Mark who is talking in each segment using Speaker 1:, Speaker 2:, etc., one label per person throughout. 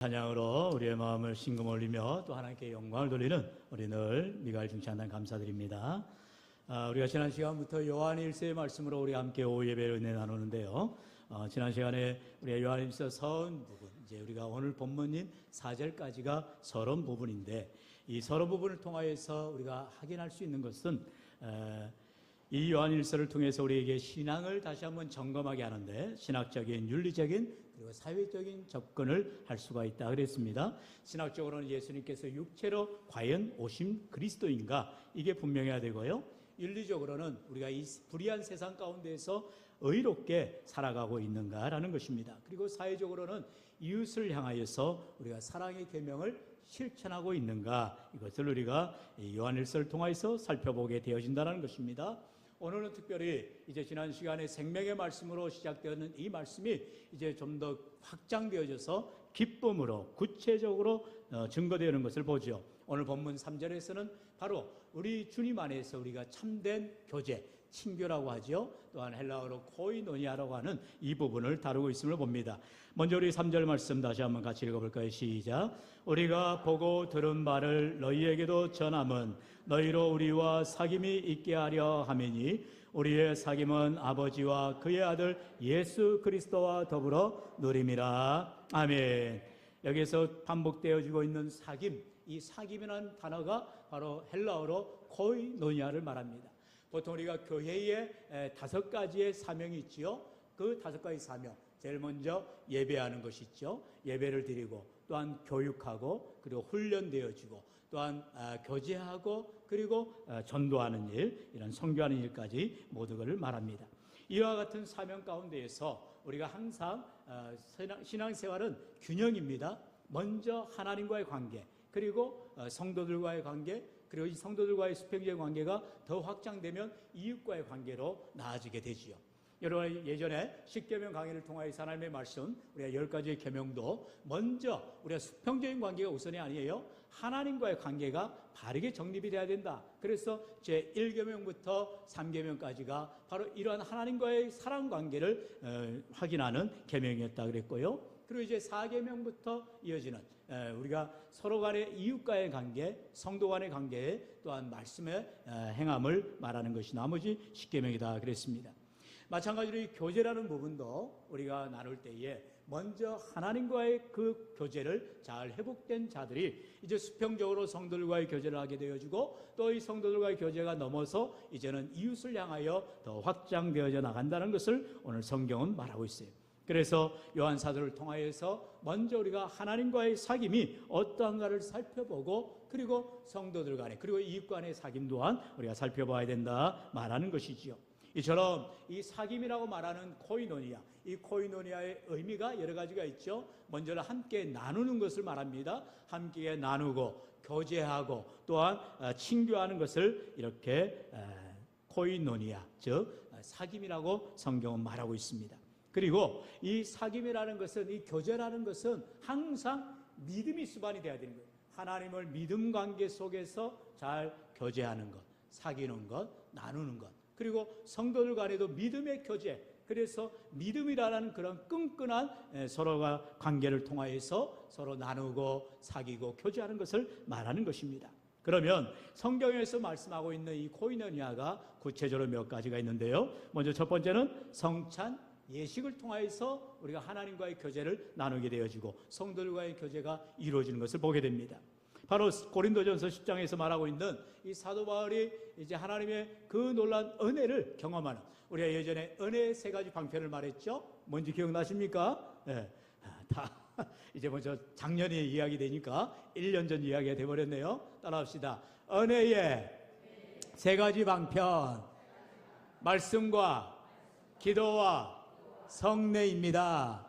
Speaker 1: 찬양으로 우리의 마음을 신금 올리며 또 하나님께 영광을 돌리는 우리 늘 미가엘 중창단 감사드립니다. 우리가 지난 시간부터 요한일서의 말씀으로 우리 함께 오후 예배를 은혜 나누는데요. 지난 시간에 우리가 요한일서 서론 부분, 이제 우리가 오늘 본문인 4절까지가 서론 부분인데, 이 서론 부분을 통하여서 우리가 확인할 수 있는 것은 이 요한일서를 통해서 우리에게 신앙을 다시 한번 점검하게 하는데, 신학적인, 윤리적인, 그리고 사회적인 접근을 할 수가 있다 그랬습니다. 신학적으로는 예수님께서 육체로 과연 오신 그리스도인가, 이게 분명해야 되고요. 윤리적으로는 우리가 이 불의한 세상 가운데에서 의롭게 살아가고 있는가라는 것입니다. 그리고 사회적으로는 이웃을 향하여서 우리가 사랑의 계명을 실천하고 있는가, 이것을 우리가 요한일서를 통해서 살펴보게 되어진다는 것입니다. 오늘은 특별히 이제 지난 시간에 생명의 말씀으로 시작되는 이 말씀이 이제 좀 더 확장되어져서 기쁨으로 구체적으로 증거되는 것을 보죠. 오늘 본문 3절에서는 바로 우리 주님 안에서 우리가 참된 교제, 친교라고 하죠. 또한 헬라어로 코이노니아라고 하는 이 부분을 다루고 있음을 봅니다. 먼저 우리 3절 말씀 다시 한번 같이 읽어볼까요? 시작. 우리가 보고 들은 바를 너희에게도 전함은 너희로 우리와 사귐이 있게 하려 함이니 우리의 사귐은 아버지와 그의 아들 예수 그리스도와 더불어 누림이라. 아멘. 여기서 반복되어지고 있는 사귐, 이 사귐이라는 단어가 바로 헬라어로 코이노니아를 말합니다. 보통 우리가 교회에 5가지의 사명이 있지요. 그 5가지 사명, 제일 먼저 예배하는 것이 있죠. 예배를 드리고, 또한 교육하고, 그리고 훈련되어지고, 또한 교제하고, 그리고 전도하는 일, 이런 선교하는 일까지 모두를 말합니다. 이와 같은 사명 가운데에서 우리가 항상 신앙생활은 균형입니다. 먼저 하나님과의 관계, 그리고 성도들과의 관계, 그리고 이 성도들과의 수평적인 관계가 더 확장되면 이웃과의 관계로 나아지게 되지요. 여러분, 예전에 십계명 강의를 통하여서 하나님의 말씀, 우리가 10가지의 계명도 먼저 우리가 수평적인 관계가 우선이 아니에요. 하나님과의 관계가 바르게 정립이 돼야 된다. 그래서 제1계명부터 3계명까지가 바로 이러한 하나님과의 사랑 관계를 확인하는 계명이었다 그랬고요. 그리고 이제 4계명부터 이어지는 우리가 서로 간의 이웃과의 관계, 성도 간의 관계, 또한 말씀의 행함을 말하는 것이 나머지 10계명이다 그랬습니다. 마찬가지로 이 교제라는 부분도 우리가 나눌 때에 먼저 하나님과의 그 교제를 잘 회복된 자들이 이제 수평적으로 성도들과의 교제를 하게 되어지고, 또 이 성도들과의 교제가 넘어서 이제는 이웃을 향하여 더 확장되어져 나간다는 것을 오늘 성경은 말하고 있어요. 그래서 요한 사도를 통하여서 먼저 우리가 하나님과의 사귐이 어떠한가를 살펴보고, 그리고 성도들 간에, 그리고 이웃 간의 사귐 또한 우리가 살펴봐야 된다 말하는 것이지요. 이처럼 이 사귐이라고 말하는 코이노니아, 이 코이노니아의 의미가 여러 가지가 있죠. 먼저는 함께 나누는 것을 말합니다. 함께 나누고 교제하고 또한 친교하는 것을 이렇게 코이노니아, 즉 사귐이라고 성경은 말하고 있습니다. 그리고 이 사귐이라는 것은, 이 교제라는 것은 항상 믿음이 수반이 돼야 되는 거예요. 하나님을 믿음 관계 속에서 잘 교제하는 것, 사귀는 것, 나누는 것, 그리고 성도들 간에도 믿음의 교제, 그래서 믿음이라는 그런 끈끈한 서로가 관계를 통하여서 서로 나누고 사귀고 교제하는 것을 말하는 것입니다. 그러면 성경에서 말씀하고 있는 이 코이노니아가 구체적으로 몇 가지가 있는데요. 먼저 첫 번째는 성찬, 예식을 통하여서 우리가 하나님과의 교제를 나누게 되어지고 성도들과의 교제가 이루어지는 것을 보게 됩니다. 바로 고린도전서 10장에서 말하고 있는 이 사도 바울이 이제 하나님의 그 놀라운 은혜를 경험하는, 우리가 예전에 은혜의 3가지 방편을 말했죠. 뭔지 기억나십니까? 네. 다 이제 먼저 작년에 이야기 되니까 1년 전 이야기가 돼버렸네요. 따라합시다. 은혜의 3가지 방편, 말씀과 기도와 성례입니다.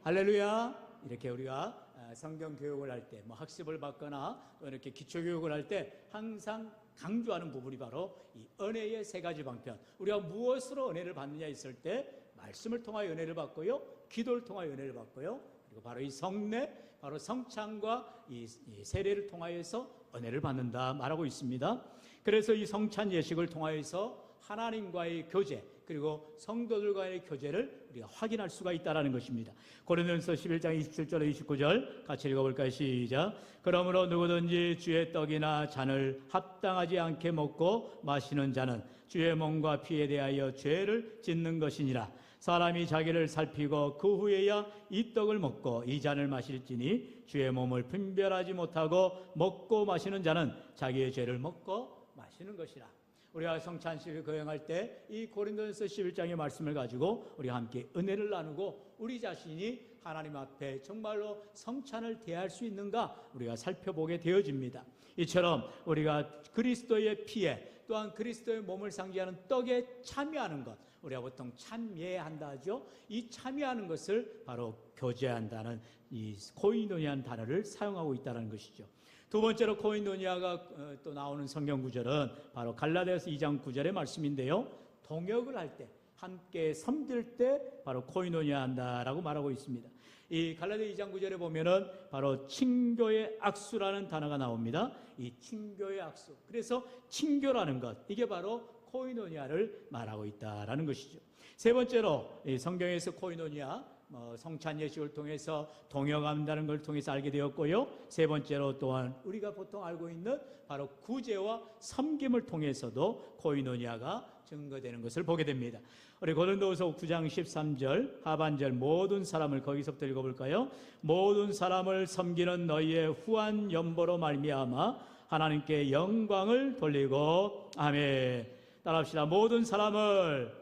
Speaker 1: 할렐루야. 이렇게 우리가 성경 교육을 할 때, 학습을 받거나 또 이렇게 기초 교육을 할 때 항상 강조하는 부분이 바로 이 은혜의 3가지 방편. 우리가 무엇으로 은혜를 받느냐 했을 때 말씀을 통하여 은혜를 받고요, 기도를 통하여 은혜를 받고요, 그리고 바로 이 성례, 바로 성찬과 이 세례를 통하여서 은혜를 받는다 말하고 있습니다. 그래서 이 성찬 예식을 통하여서 하나님과의 교제, 그리고 성도들과의 교제를 우리가 확인할 수가 있다는 것입니다. 고린도전서 11장 27절 29절 같이 읽어볼까요? 시작. 그러므로 누구든지 주의 떡이나 잔을 합당하지 않게 먹고 마시는 자는 주의 몸과 피에 대하여 죄를 짓는 것이니라. 사람이 자기를 살피고 그 후에야 이 떡을 먹고 이 잔을 마실지니 주의 몸을 분별하지 못하고 먹고 마시는 자는 자기의 죄를 먹고 마시는 것이라. 우리가 성찬식을 거행할 때 이 고린도전서 11장의 말씀을 가지고 우리가 함께 은혜를 나누고 우리 자신이 하나님 앞에 정말로 성찬을 대할 수 있는가 우리가 살펴보게 되어집니다. 이처럼 우리가 그리스도의 피에 또한 그리스도의 몸을 상징하는 떡에 참여하는 것, 우리가 보통 참여한다 하죠. 이 참여하는 것을 바로 교제한다는 이 코이노니아라는 단어를 사용하고 있다는 것이죠. 두 번째로 코이노니아가 또 나오는 성경 구절은 바로 갈라디아서 2장 9절의 말씀인데요. 동역을 할 때, 함께 섬길 때 바로 코이노니아 한다라고 말하고 있습니다. 이 갈라디아 2장 9절에 보면은 바로 친교의 악수라는 단어가 나옵니다. 이 친교의 악수. 그래서 친교라는 것, 이게 바로 코이노니아를 말하고 있다라는 것이죠. 세 번째로 이 성경에서 코이노니아 성찬 예식을 통해서 동역한다는 걸 통해서 알게 되었고요. 세 번째로 또한 우리가 보통 알고 있는 바로 구제와 섬김을 통해서도 코이노니아가 증거되는 것을 보게 됩니다. 우리 고린도후서 9장 13절 하반절 모든 사람을 거기서부터 읽어볼까요? 모든 사람을 섬기는 너희의 후한 연보로 말미암아 하나님께 영광을 돌리고 아멘. 따라합시다. 모든 사람을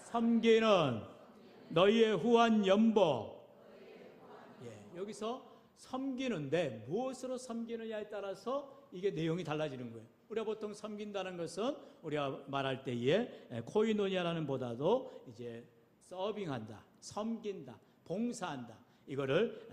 Speaker 1: 섬기는 너희의 후한 연보. 여기서 섬기는데 무엇으로 섬기느냐에 따라서 이게 내용이 달라지는 거예요. 우리가 보통 섬긴다는 것은 우리가 말할 때에 코이노니아라는 보다도 이제 서빙한다, 섬긴다, 봉사한다. 이거를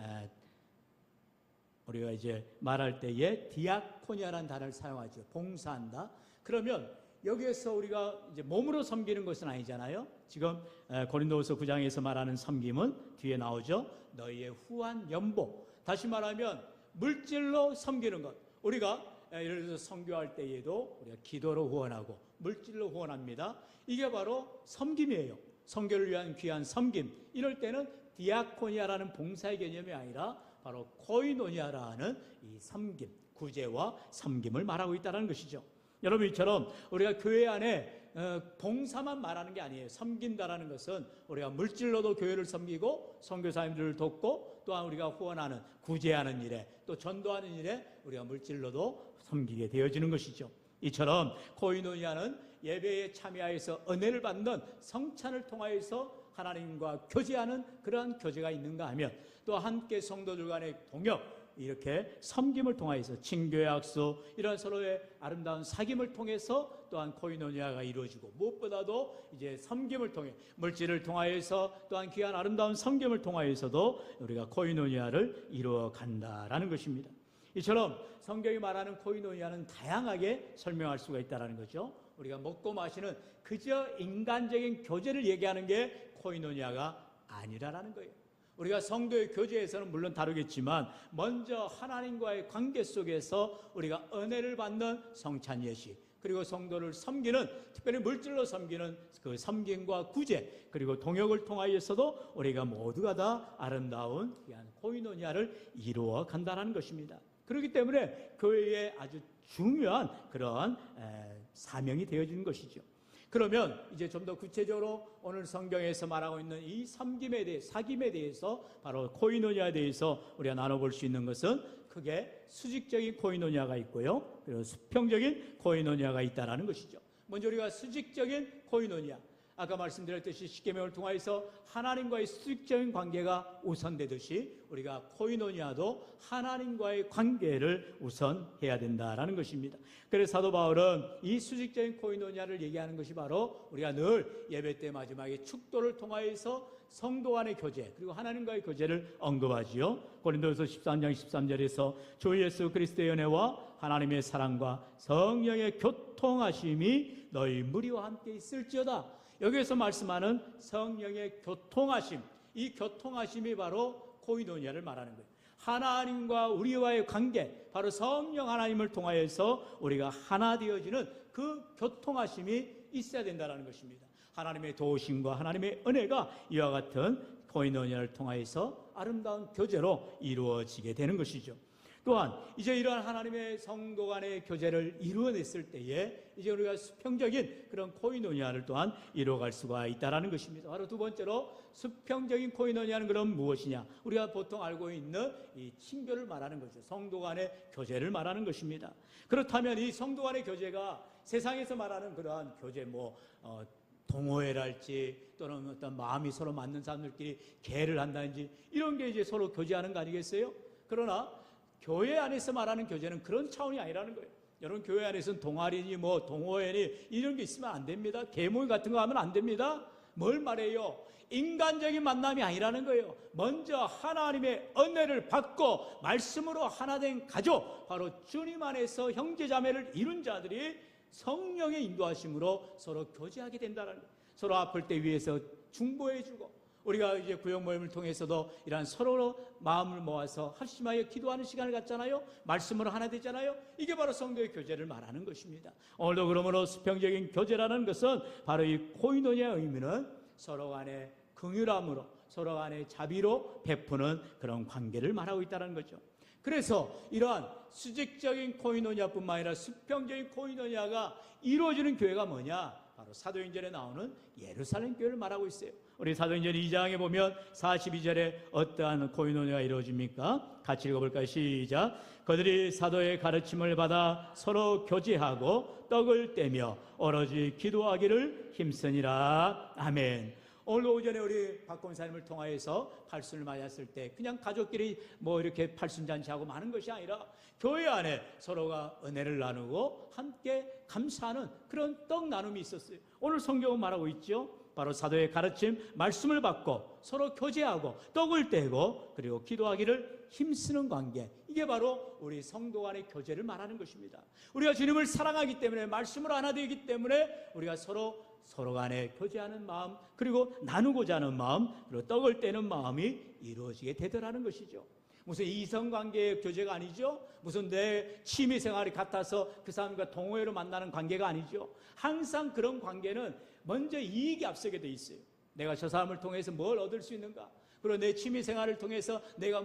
Speaker 1: 우리가 이제 말할 때에 디아코니아라는 단어를 사용하죠. 봉사한다. 그러면 여기에서 우리가 이제 몸으로 섬기는 것은 아니잖아요. 지금 고린도후서 9장에서 말하는 섬김은 뒤에 나오죠. 너희의 후한 연보. 다시 말하면 물질로 섬기는 것. 우리가 예를 들어서 선교할 때에도 우리가 기도로 후원하고 물질로 후원합니다. 이게 바로 섬김이에요. 선교를 위한 귀한 섬김. 이럴 때는 디아코니아라는 봉사의 개념이 아니라 바로 코이노니아라는 이 섬김, 구제와 섬김을 말하고 있다는 것이죠. 여러분, 이처럼 우리가 교회 안에 봉사만 말하는 게 아니에요. 섬긴다라는 것은 우리가 물질로도 교회를 섬기고 선교사님들을 돕고 또한 우리가 후원하는 구제하는 일에 또 전도하는 일에 우리가 물질로도 섬기게 되어지는 것이죠. 이처럼 코이노니아는 예배에 참여해서 은혜를 받는 성찬을 통하여서 하나님과 교제하는 그러한 교제가 있는가 하면 또 함께 성도들 간의 동역, 이렇게 섬김을 통해서 친교의 악수, 이런 서로의 아름다운 사귐을 통해서 또한 코이노니아가 이루어지고 무엇보다도 이제 섬김을 통해 물질을 통하여서 또한 귀한 아름다운 섬김을 통하여서도 우리가 코이노니아를 이루어 간다라는 것입니다. 이처럼 성경이 말하는 코이노니아는 다양하게 설명할 수가 있다는 거죠. 우리가 먹고 마시는 그저 인간적인 교제를 얘기하는 게 코이노니아가 아니라는 거예요. 우리가 성도의 교제에서는 물론 다루겠지만 먼저 하나님과의 관계 속에서 우리가 은혜를 받는 성찬 예식, 그리고 성도를 섬기는, 특별히 물질로 섬기는 그 섬김과 구제, 그리고 동역을 통하여서도 우리가 모두가 다 아름다운 코이노니아를 이루어 간다는 것입니다. 그렇기 때문에 교회의 아주 중요한 그런 사명이 되어지는 것이죠. 그러면 이제 좀 더 구체적으로 오늘 성경에서 말하고 있는 이 섬김에 대해, 사귐에 대해서 바로 코이노니아에 대해서 우리가 나눠볼 수 있는 것은 크게 수직적인 코이노니아가 있고요, 그리고 수평적인 코이노니아가 있다는 것이죠. 먼저 우리가 수직적인 코이노니아, 아까 말씀드렸듯이 십계명을 통해서 하나님과의 수직적인 관계가 우선되듯이 우리가 코이노니아도 하나님과의 관계를 우선해야 된다라는 것입니다. 그래서 사도 바울은 이 수직적인 코이노니아를 얘기하는 것이 바로 우리가 늘 예배 때 마지막에 축도를 통하여서 성도 간의 교제, 그리고 하나님과의 교제를 언급하지요. 고린도후서 13장 13절에서 주 예수 그리스도의 은혜와 하나님의 사랑과 성령의 교통하심이 너희 무리와 함께 있을지어다. 여기에서 말씀하는 성령의 교통하심, 이 교통하심이 바로 코이노니아를 말하는 거예요. 하나님과 우리와의 관계, 바로 성령 하나님을 통하여서 우리가 하나 되어지는 그 교통하심이 있어야 된다는 것입니다. 하나님의 도우심과 하나님의 은혜가 이와 같은 코이노니아를 통하여서 아름다운 교제로 이루어지게 되는 것이죠. 또한 이제 이러한 하나님의 성도 간의 교제를 이루어냈을 때에 이제 우리가 수평적인 그런 코이노니아를 또한 이루어갈 수가 있다는 것입니다. 바로 두 번째로 수평적인 코이노니아는 그럼 무엇이냐? 우리가 보통 알고 있는 이 친교를 말하는 거죠. 성도 간의 교제를 말하는 것입니다. 그렇다면 이 성도 간의 교제가 세상에서 말하는 그러한 교제 동호회랄지 또는 어떤 마음이 서로 맞는 사람들끼리 계를 한다든지 이런 게 이제 서로 교제하는 거 아니겠어요? 그러나 교회 안에서 말하는 교제는 그런 차원이 아니라는 거예요. 여러분, 교회 안에서는 동아리니 동호회니 이런 게 있으면 안 됩니다. 계모임 같은 거 하면 안 됩니다. 뭘 말해요? 인간적인 만남이 아니라는 거예요. 먼저 하나님의 은혜를 받고 말씀으로 하나 된 가족, 바로 주님 안에서 형제자매를 이룬 자들이 성령의 인도하심으로 서로 교제하게 된다는 거예요. 서로 아플 때 위해서 중보해주고, 우리가 이제 구역 모임을 통해서도 이러한 서로 마음을 모아서 합심하여 기도하는 시간을 갖잖아요. 말씀으로 하나 되잖아요. 이게 바로 성도의 교제를 말하는 것입니다. 오늘도 그러므로 수평적인 교제라는 것은 바로 이 코이노니아의 의미는 서로 간의 긍휼함으로, 서로 간의 자비로 베푸는 그런 관계를 말하고 있다는 거죠. 그래서 이러한 수직적인 코이노니아뿐만 아니라 수평적인 코이노니아가 이루어지는 교회가 뭐냐? 바로 사도행전에 나오는 예루살렘 교회를 말하고 있어요. 우리 사도행전 2장에 보면 42절에 어떠한 코이노니아가 이루어집니까? 같이 읽어볼까요? 시작. 그들이 사도의 가르침을 받아 서로 교제하고 떡을 떼며 오로지 기도하기를 힘쓰니라. 아멘. 오늘 오전에 우리 박 권사님을 통하여서 팔순을 맞았을 때 그냥 가족끼리 이렇게 팔순잔치하고 마는 것이 아니라 교회 안에 서로가 은혜를 나누고 함께 감사하는 그런 떡 나눔이 있었어요. 오늘 성경은 말하고 있죠. 바로 사도의 가르침, 말씀을 받고 서로 교제하고 떡을 떼고 그리고 기도하기를 힘쓰는 관계, 이게 바로 우리 성도 간의 교제를 말하는 것입니다. 우리가 주님을 사랑하기 때문에, 말씀으로 하나 되기 때문에 우리가 서로 간에 교제하는 마음, 그리고 나누고자 하는 마음, 그리고 떡을 떼는 마음이 이루어지게 되더라는 것이죠. 무슨 이성관계의 교제가 아니죠. 무슨 내 취미생활이 같아서 그 사람과 동호회로 만나는 관계가 아니죠. 항상 그런 관계는 먼저 이익이 앞서게 돼 있어요. 내가 저 사람을 통해서 뭘 얻을 수 있는가, 그리고 내 취미생활을 통해서 내가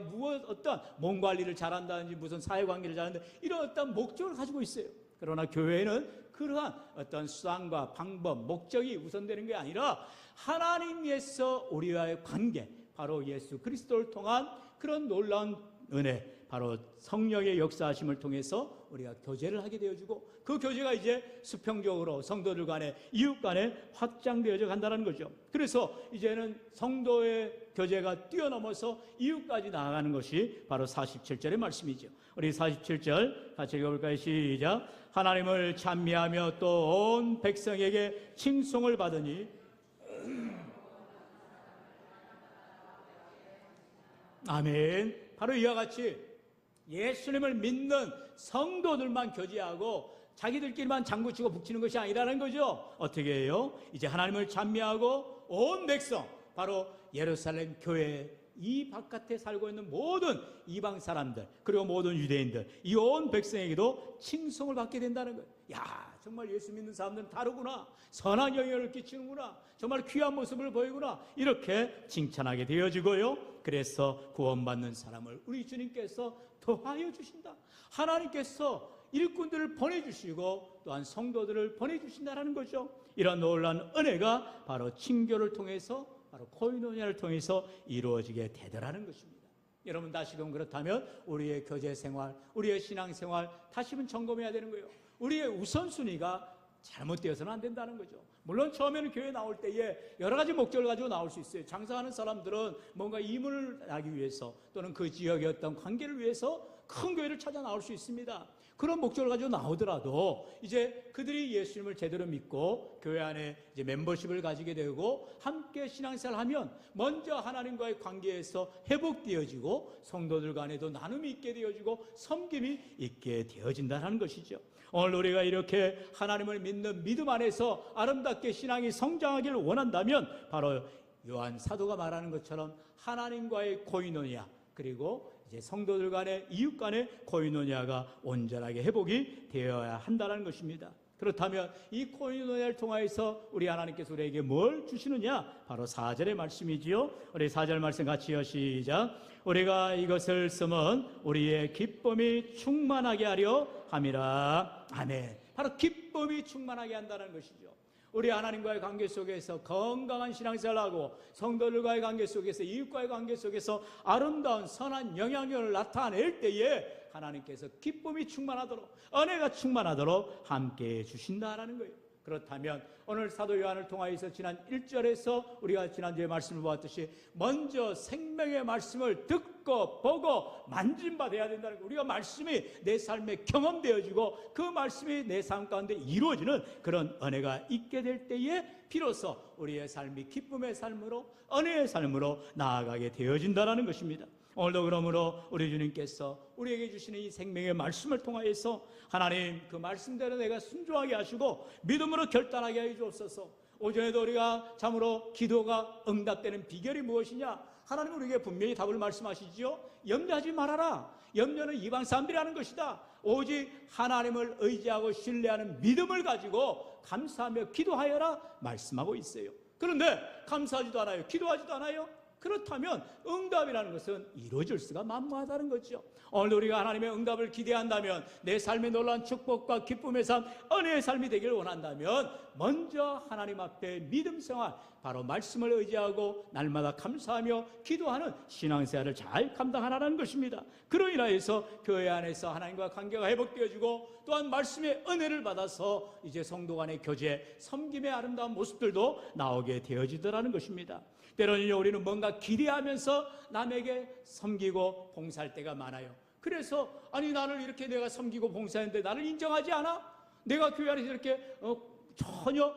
Speaker 1: 어떤 몸 관리를 잘한다든지 무슨 사회관계를 잘한다, 이런 어떤 목적을 가지고 있어요. 그러나 교회는 그러한 어떤 수단과 방법, 목적이 우선되는 게 아니라 하나님께서 우리와의 관계, 바로 예수 그리스도를 통한 그런 놀라운 은혜, 바로 성령의 역사하심을 통해서 우리가 교제를 하게 되어지고, 그 교제가 이제 수평적으로 성도들 간에, 이웃 간에 확장되어져 간다는 거죠. 그래서 이제는 성도의 교제가 뛰어넘어서 이웃까지 나아가는 것이 바로 47절의 말씀이죠. 우리 47절 같이 읽어볼까요? 시작. 하나님을 찬미하며 또 온 백성에게 칭송을 받으니, 아멘. 바로 이와 같이 예수님을 믿는 성도들만 교제하고 자기들끼리만 장구치고 북치는 것이 아니라는 거죠. 어떻게 해요? 이제 하나님을 찬미하고 온 백성, 바로 예루살렘 교회 이 바깥에 살고 있는 모든 이방 사람들, 그리고 모든 유대인들, 이 온 백성에게도 칭송을 받게 된다는 거예요. 야, 정말 예수 믿는 사람들은 다르구나, 선한 영향을 끼치는구나, 정말 귀한 모습을 보이구나, 이렇게 칭찬하게 되어지고요. 그래서 구원받는 사람을 우리 주님께서 더하여 주신다. 하나님께서 일꾼들을 보내주시고 또한 성도들을 보내주신다는 거죠. 이런 놀라운 은혜가 바로 친교를 통해서, 바로 코이노니아를 통해서 이루어지게 되더라는 것입니다. 여러분, 다시금 그렇다면 우리의 교제 생활, 우리의 신앙 생활 다시금 점검해야 되는 거예요. 우리의 우선순위가 잘못되어서는 안 된다는 거죠. 물론 처음에는 교회 나올 때에 여러 가지 목적을 가지고 나올 수 있어요. 장사하는 사람들은 뭔가 이문을 하기 위해서, 또는 그 지역의 어떤 관계를 위해서 큰 교회를 찾아 나올 수 있습니다. 그런 목적을 가지고 나오더라도 이제 그들이 예수님을 제대로 믿고 교회 안에 이제 멤버십을 가지게 되고 함께 신앙생활을 하면 먼저 하나님과의 관계에서 회복되어지고 성도들 간에도 나눔이 있게 되어지고 섬김이 있게 되어진다는 것이죠. 오늘 우리가 이렇게 하나님을 믿는 믿음 안에서 아름답게 신앙이 성장하기를 원한다면 바로 요한 사도가 말하는 것처럼 하나님과의 코이노니아, 그리고 이제 성도들 간의, 이웃 간의 코이노니아가 온전하게 회복이 되어야 한다는 것입니다. 그렇다면 이 코인노니아를 통하여서 우리 하나님께서 우리에게 뭘 주시느냐? 바로 4절의 말씀이지요. 우리 4절 말씀 같이요. 시작. 우리가 이것을 쓰면 우리의 기쁨이 충만하게 하려 함이라. 아멘. 바로 기쁨이 충만하게 한다는 것이죠. 우리 하나님과의 관계 속에서 건강한 신앙생활을 하고 성도들과의 관계 속에서 이웃과의 관계 속에서 아름다운 선한 영향력을 나타낼 때에 하나님께서 기쁨이 충만하도록, 은혜가 충만하도록 함께해 주신다라는 거예요. 그렇다면 오늘 사도 요한을 통하여서 지난 1절에서 우리가 지난주에 말씀을 보았듯이 먼저 생명의 말씀을 듣고 보고 만진받아야 된다는 거예요. 우리가 말씀이 내 삶에 경험되어지고 그 말씀이 내 삶 가운데 이루어지는 그런 은혜가 있게 될 때에 비로소 우리의 삶이 기쁨의 삶으로, 은혜의 삶으로 나아가게 되어진다는 것입니다. 오늘도 그러므로 우리 주님께서 우리에게 주시는 이 생명의 말씀을 통하여서 하나님 그 말씀대로 내가 순종하게 하시고 믿음으로 결단하게 하여 주옵소서. 오전에도 우리가 참으로 기도가 응답되는 비결이 무엇이냐? 하나님 우리에게 분명히 답을 말씀하시지요. 염려하지 말아라. 염려는 이방 사람들이 하는 것이다. 오직 하나님을 의지하고 신뢰하는 믿음을 가지고 감사하며 기도하여라 말씀하고 있어요. 그런데 감사하지도 않아요. 기도하지도 않아요. 그렇다면 응답이라는 것은 이루어질 수가 만무하다는 거죠. 오늘 우리가 하나님의 응답을 기대한다면, 내 삶의 놀라운 축복과 기쁨의 삶, 은혜의 삶이 되기를 원한다면 먼저 하나님 앞에 믿음 생활, 바로 말씀을 의지하고 날마다 감사하며 기도하는 신앙생활을 잘 감당하라는 것입니다. 그로 인하여서 교회 안에서 하나님과 관계가 회복되어지고 또한 말씀의 은혜를 받아서 이제 성도 간의 교제, 섬김의 아름다운 모습들도 나오게 되어지더라는 것입니다. 때로는 우리는 뭔가 기대하면서 남에게 섬기고 봉사할 때가 많아요. 그래서 아니 나를 이렇게 내가 섬기고 봉사했는데 나를 인정하지 않아? 내가 교회 안에서 이렇게 전혀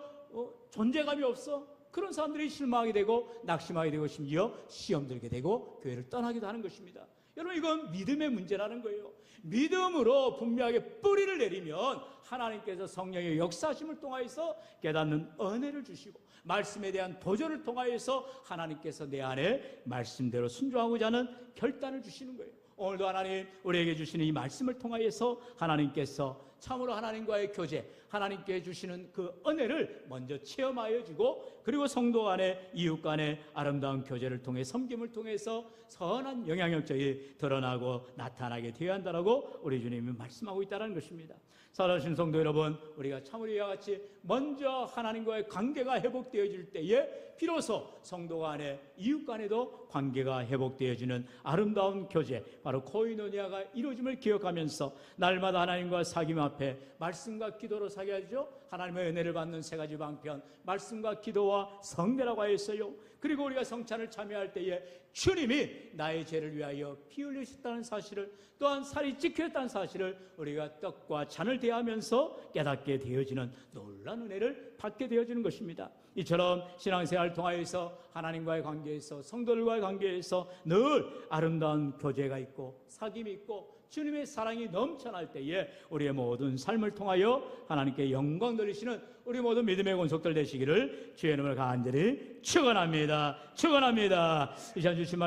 Speaker 1: 존재감이 없어? 그런 사람들이 실망하게 되고 낙심하게 되고 심지어 시험 들게 되고 교회를 떠나기도 하는 것입니다. 여러분 이건 믿음의 문제라는 거예요. 믿음으로 분명하게 뿌리를 내리면 하나님께서 성령의 역사심을 통하여서 깨닫는 은혜를 주시고 말씀에 대한 도전을 통하여서 하나님께서 내 안에 말씀대로 순종하고자 하는 결단을 주시는 거예요. 오늘도 하나님 우리에게 주시는 이 말씀을 통하여서 하나님께서 참으로 하나님과의 교제, 하나님께 주시는 그 은혜를 먼저 체험하여 주고 그리고 성도 간의 이웃 간의 아름다운 교제를 통해 섬김을 통해서 선한 영향력적이 드러나고 나타나게 되어야 한다라고 우리 주님이 말씀하고 있다는 것입니다. 사랑하신 성도 여러분, 우리가 참으로 이와 같이 먼저 하나님과의 관계가 회복되어질 때에 비로소 성도 간의 이웃 간에도 관계가 회복되어지는 아름다운 교제, 바로 코이노니아가 이루어짐을 기억하면서 날마다 하나님과 사귐 앞에 말씀과 기도로 사귀어야죠. 하나님의 은혜를 받는 세 가지 방편, 말씀과 기도와 성례라고 하였어요. 그리고 우리가 성찬을 참여할 때에 주님이 나의 죄를 위하여 피 흘리셨다는 사실을, 또한 살이 찢겼다는 사실을 우리가 떡과 잔을 대하면서 깨닫게 되어지는 놀라운 은혜를 받게 되어지는 것입니다. 이처럼 신앙생활을 통하여서 하나님과의 관계에서, 성도들과의 관계에서 늘 아름다운 교제가 있고 사귐이 있고 주님의 사랑이 넘쳐날 때에 우리의 모든 삶을 통하여 하나님께 영광 돌리시는 우리 모든 믿음의 권속들 되시기를 주의 이름을 간절히 축원합니다. 축원합니다. 이 시간 주신